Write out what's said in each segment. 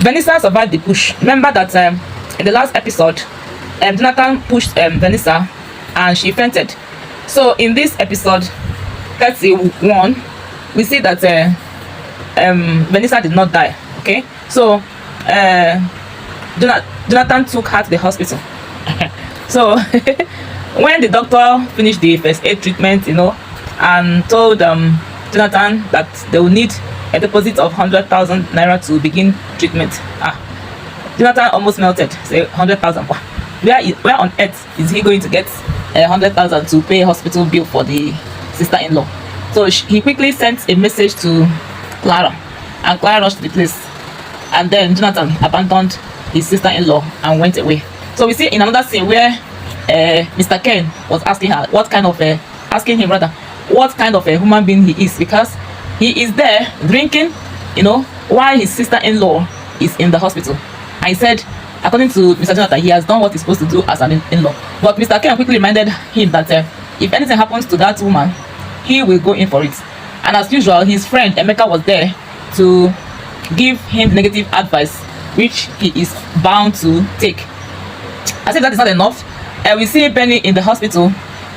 Vanessa survived the push. Remember that in the last episode, Jonathan pushed Vanessa and she fainted. So in this episode 31, we see that Vanessa did not die. Okay, so Jonathan took her to the hospital. So when the doctor finished the first aid treatment, and told Jonathan that they will need a deposit of 100,000 naira to begin treatment, Jonathan almost melted. Say 100,000. Where on earth is he going to get 100,000 to pay hospital bill for the sister-in-law? So he quickly sent a message to Clara, and Clara rushed to the place, and then Jonathan abandoned his sister-in-law and went away. So we see in another scene where Mr. Ken was asking her what kind of a human being he is, because he is there drinking, while his sister-in-law is in the hospital. And he said, according to Mr. Jonathan, he has done what he's supposed to do as an in-law. But Mr. Ken quickly reminded him that if anything happens to that woman, he will go in for it. And as usual, his friend Emeka was there to give him negative advice, which he is bound to take. As if that is not enough, we see Benny in the hospital,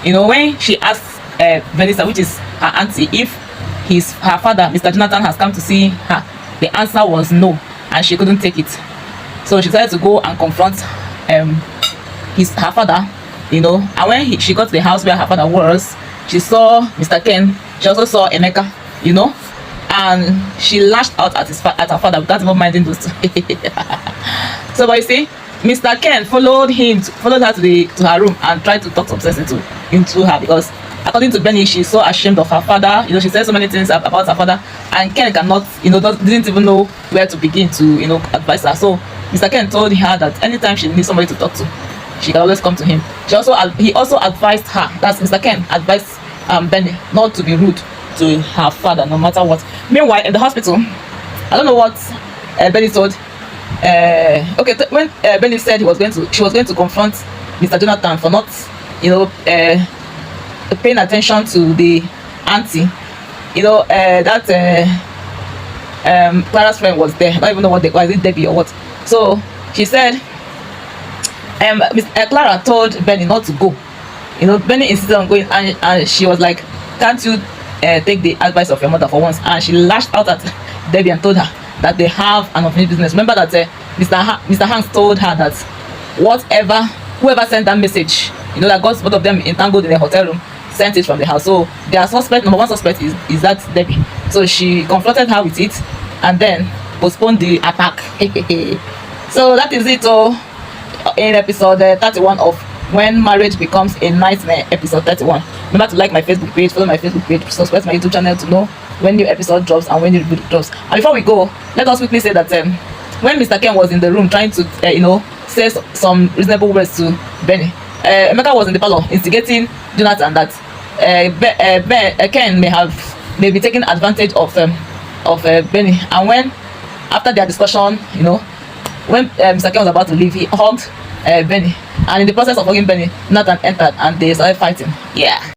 when she asks Vanessa, which is her auntie, if her father, Mr. Jonathan, has come to see her. The answer was no, and she couldn't take it. So she decided to go and confront her father, and when she got to the house where her father was, she saw Mr. Ken. She also saw Emeka, and she lashed out at her father without even minding those two. So but you see, Mr. Ken followed her to her room and tried to talk some sense into her, because according to Benny, she's so ashamed of her father. She said so many things about her father, and Ken cannot, didn't even know where to begin to, advise her. So Mr. Ken told her that anytime she needs somebody to talk to, she can always come to him. He also advised her, that's Mr. Ken advised Benny not to be rude to her father, no matter what. Meanwhile, in the hospital, I don't know what Benny told. When Benny said she was going to confront Mr. Jonathan for not, paying attention to the auntie, Clara's friend was there. I don't even know what they call it, Debbie or what. So she said, Clara told Benny not to go. Benny insisted on going, and she was like, can't you take the advice of your mother for once? And she lashed out at Debbie and told her that they have an unfinished business. Remember that Mr. Hanks told her that whoever sent that message, that got both of them entangled in a hotel room, sent it from the house. So their number one suspect is that Debbie. So she confronted her with it and then postponed the attack. So that is it in episode 31 of When Marriage Becomes a Nightmare, episode 31. Remember to like my Facebook page, follow my Facebook page, subscribe to my YouTube channel to know when new episode drops and when new review drops. And before we go, let us quickly say that when Mr. Ken was in the room trying to say some reasonable words to Benny, Emeka was in the parlor instigating Jonathan that Ken may be taking advantage of Benny. And when after their discussion, when Mr. Ken was about to leave, he hugged Benny, and in the process of hugging Benny, Jonathan entered and they started fighting. Yeah.